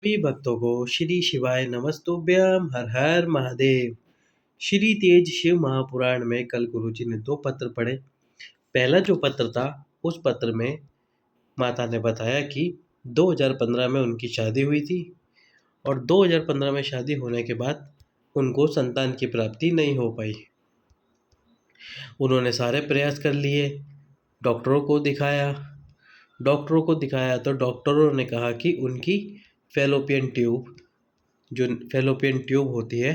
सभी भक्तों को श्री शिवाय नमस्तुभ्यम हर हर महादेव। श्री तेज शिव महापुराण में कल गुरुजी ने दो पत्र पढ़े। पहला जो पत्र था उस पत्र में माता ने बताया कि 2015 में उनकी शादी हुई थी और 2015 में शादी होने के बाद उनको संतान की प्राप्ति नहीं हो पाई। उन्होंने सारे प्रयास कर लिए, डॉक्टरों को दिखाया तो डॉक्टरों ने कहा कि उनकी फैलोपियन ट्यूब होती है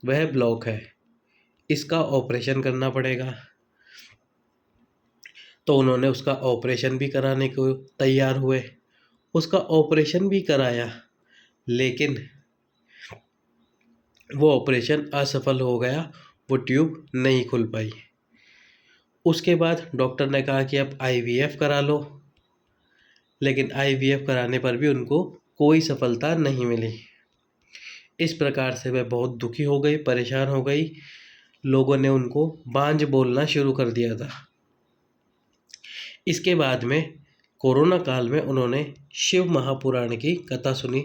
वह ब्लॉक है, इसका ऑपरेशन करना पड़ेगा। तो उन्होंने उसका ऑपरेशन भी कराने को तैयार हुए, उसका ऑपरेशन भी कराया, लेकिन वो ऑपरेशन असफल हो गया, वो ट्यूब नहीं खुल पाई। उसके बाद डॉक्टर ने कहा कि अब आईवीएफ करा लो, लेकिन आईवीएफ कराने पर भी उनको कोई सफलता नहीं मिली। इस प्रकार से वह बहुत दुखी हो गई, परेशान हो गई। लोगों ने उनको बांझ बोलना शुरू कर दिया था। इसके बाद में कोरोना काल में उन्होंने शिव महापुराण की कथा सुनी।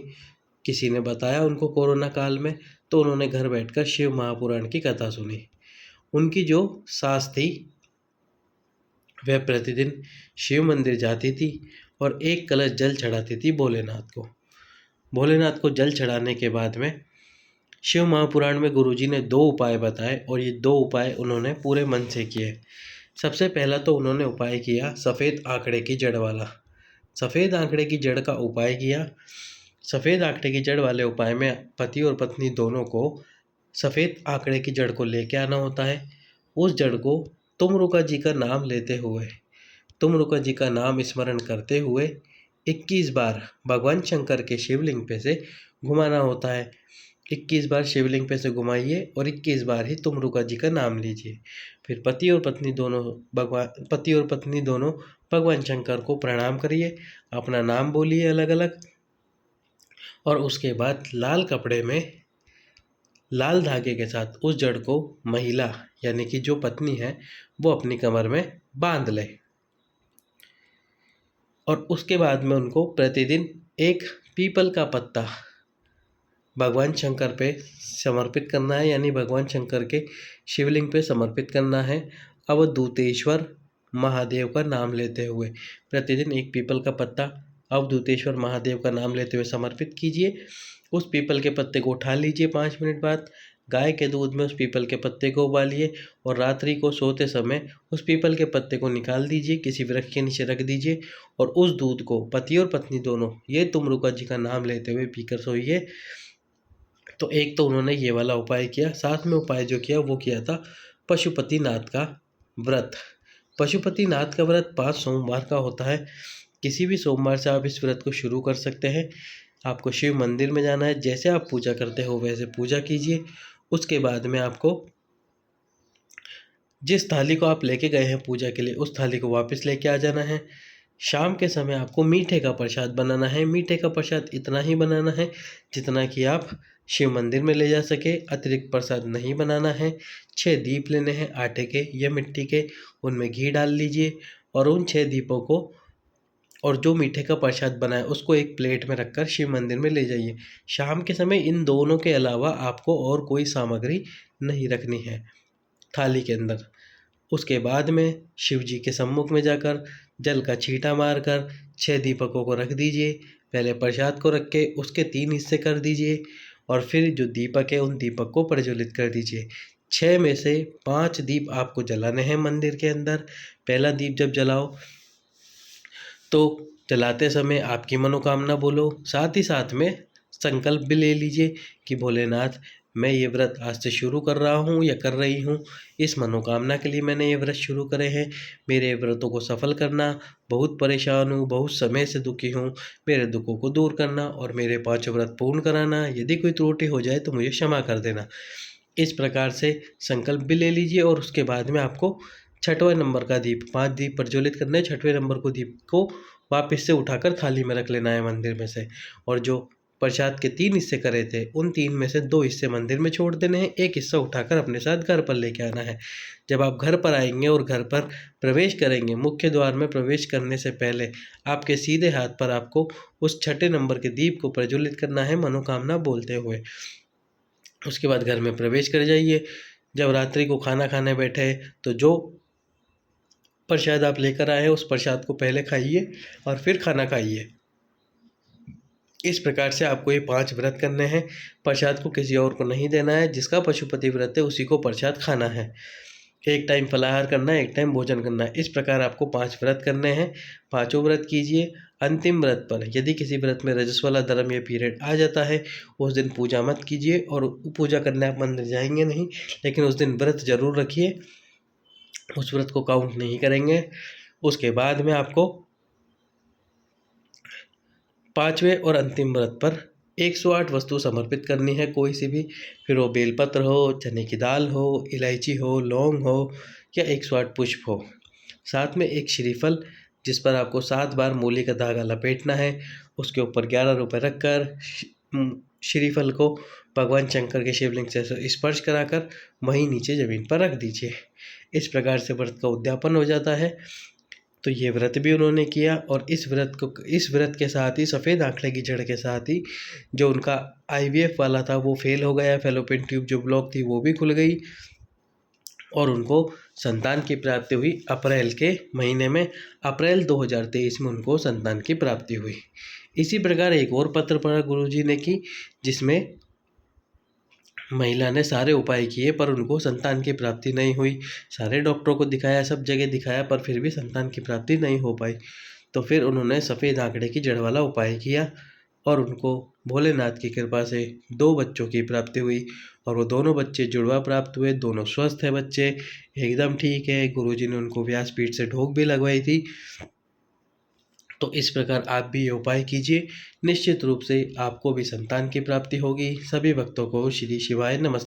किसी ने बताया उनको कोरोना काल में, तो उन्होंने घर बैठकर शिव महापुराण की कथा सुनी। उनकी जो सास थी वह प्रतिदिन शिव मंदिर जाती थी और एक कलश जल चढ़ाती थी भोलेनाथ को जल चढ़ाने के बाद में शिव महापुराण में गुरुजी ने दो उपाय बताए और ये दो उपाय उन्होंने पूरे मन से किए। सबसे पहला तो उन्होंने उपाय किया सफ़ेद आंकड़े की जड़ वाला। सफ़ेद आंकड़े की जड़ का उपाय किया। सफ़ेद आंकड़े की जड़ वाले उपाय में पति और पत्नी दोनों को सफ़ेद आंकड़े की जड़ को लेके आना होता है। उस जड़ को तुमरुका जी का नाम लेते हुए, तुमरुका जी का नाम स्मरण करते हुए 21 बार भगवान शंकर के शिवलिंग पे से घुमाना होता है। 21 बार शिवलिंग पे से घुमाइए और 21 बार ही तुमरुका जी का नाम लीजिए। फिर पति और पत्नी दोनों भगवान शंकर को प्रणाम करिए, अपना नाम बोलिए अलग अलग, और उसके बाद लाल कपड़े में लाल धागे के साथ उस जड़ को महिला यानी कि जो पत्नी है वो अपनी कमर में बांध ले। और उसके बाद में उनको प्रतिदिन एक पीपल का पत्ता भगवान शंकर पे समर्पित करना है, यानी भगवान शंकर के शिवलिंग पे समर्पित करना है। अवधूतेश्वर महादेव का नाम लेते हुए प्रतिदिन एक पीपल का पत्ता अवधूतेश्वर महादेव का नाम लेते हुए समर्पित कीजिए। उस पीपल के पत्ते को उठा लीजिए 5 मिनट बाद, गाय के दूध में उस पीपल के पत्ते को उबालिए और रात्रि को सोते समय उस पीपल के पत्ते को निकाल दीजिए, किसी वृक्ष के नीचे रख दीजिए और उस दूध को पति और पत्नी दोनों ये तुमरुका जी का नाम लेते हुए पीकर सोइए। तो एक तो उन्होंने ये वाला उपाय किया। साथ में उपाय जो किया वो किया था पशुपतिनाथ का व्रत। पशुपतिनाथ का व्रत 5 सोमवार का होता है। किसी भी सोमवार से आप इस व्रत को शुरू कर सकते हैं। आपको शिव मंदिर में जाना है, जैसे आप पूजा करते हो वैसे पूजा कीजिए। उसके बाद में आपको जिस थाली को आप लेके गए हैं पूजा के लिए उस थाली को वापस लेके आ जाना है। शाम के समय आपको मीठे का प्रसाद बनाना है। मीठे का प्रसाद इतना ही बनाना है जितना कि आप शिव मंदिर में ले जा सके, अतिरिक्त प्रसाद नहीं बनाना है। 6 दीप लेने हैं आटे के या मिट्टी के, उनमें घी डाल लीजिए और उन 6 दीपों को और जो मीठे का प्रसाद बना है उसको एक प्लेट में रखकर शिव मंदिर में ले जाइए। शाम के समय इन दोनों के अलावा आपको और कोई सामग्री नहीं रखनी है थाली के अंदर। उसके बाद में शिव जी के सम्मुख में जाकर जल का छींटा मारकर 6 दीपकों को रख दीजिए। पहले प्रसाद को रख के उसके 3 हिस्से कर दीजिए और फिर जो दीपक है उन दीपक को प्रज्वलित कर दीजिए। 6 में से 5 दीप आपको जलाने हैं मंदिर के अंदर। पहला दीप जब जलाओ तो जलाते समय आपकी मनोकामना बोलो, साथ ही साथ में संकल्प भी ले लीजिए कि भोलेनाथ मैं ये व्रत आज से शुरू कर रहा हूँ या कर रही हूँ, इस मनोकामना के लिए मैंने ये व्रत शुरू करे हैं। मेरे व्रतों को सफल करना, बहुत परेशान हूँ, बहुत समय से दुखी हूँ, मेरे दुखों को दूर करना और मेरे 5 व्रत पूर्ण कराना। यदि कोई त्रुटि हो जाए तो मुझे क्षमा कर देना। इस प्रकार से संकल्प भी ले लीजिए और उसके बाद में आपको 6वें नंबर का दीप, 5 दीप प्रज्वलित करने, 6वें नंबर को दीप को वापस से उठाकर थाली में रख लेना है मंदिर में से। और जो प्रसाद के 3 हिस्से करे थे, उन 3 में से 2 हिस्से मंदिर में छोड़ देने हैं, 1 हिस्सा उठाकर अपने साथ घर पर लेके आना है। जब आप घर पर आएंगे और घर पर प्रवेश करेंगे, मुख्य द्वार में प्रवेश करने से पहले आपके सीधे हाथ पर आपको उस छठे नंबर के दीप को प्रज्वलित करना है मनोकामना बोलते हुए। उसके बाद घर में प्रवेश कर जाइए। जब रात्रि को खाना खाने बैठे तो जो प्रसाद आप लेकर आए हैं उस प्रसाद को पहले खाइए और फिर खाना खाइए। इस प्रकार से आपको ये 5 व्रत करने हैं। प्रसाद को किसी और को नहीं देना है, जिसका पशुपति व्रत है उसी को प्रसाद खाना है। एक टाइम फलाहार करना है, एक टाइम भोजन करना है। इस प्रकार आपको 5 व्रत करने हैं। पाँचों व्रत कीजिए। अंतिम व्रत पर यदि किसी व्रत में रजस वाला धर्म या पीरियड आ जाता है, उस दिन पूजा मत कीजिए और पूजा करने आप मंदिर जाएंगे नहीं, लेकिन उस दिन व्रत जरूर रखिए। उस व्रत को काउंट नहीं करेंगे। उसके बाद में आपको 5वें और अंतिम व्रत पर 108 वस्तु समर्पित करनी है, कोई सी भी, फिर वो बेलपत्र हो, चने की दाल हो, इलायची हो, लौंग हो या 108 पुष्प हो। साथ में एक श्रीफल जिस पर आपको 7 बार मूली का धागा लपेटना है, उसके ऊपर 11 रुपये रखकर श्रीफल को भगवान शंकर के शिवलिंग से स्पर्श कराकर वहीं नीचे ज़मीन पर रख दीजिए। इस प्रकार से व्रत का उद्यापन हो जाता है। तो ये व्रत भी उन्होंने किया और इस व्रत के साथ ही सफ़ेद आंकड़े की जड़ के साथ ही जो उनका IVF वाला था वो फेल हो गया, फैलोपियन ट्यूब जो ब्लॉक थी वो भी खुल गई और उनको संतान की प्राप्ति हुई। अप्रैल के महीने में, अप्रैल 2023 में उनको संतान की प्राप्ति हुई। इसी प्रकार एक और पत्र पढ़ा गुरुजी ने की, जिसमें महिला ने सारे उपाय किए पर उनको संतान की प्राप्ति नहीं हुई। सारे डॉक्टरों को दिखाया, सब जगह दिखाया, पर फिर भी संतान की प्राप्ति नहीं हो पाई। तो फिर उन्होंने सफ़ेद आंकड़े की जड़ वाला उपाय किया और उनको भोलेनाथ की कृपा से 2 बच्चों की प्राप्ति हुई और वो दोनों बच्चे जुड़वा प्राप्त हुए। दोनों स्वस्थ है बच्चे, एकदम ठीक है। गुरुजी ने उनको व्यासपीठ से ढोक भी लगवाई थी। तो इस प्रकार आप भी ये उपाय कीजिए, निश्चित रूप से आपको भी संतान की प्राप्ति होगी। सभी भक्तों को श्री शिवाय नमस्ते।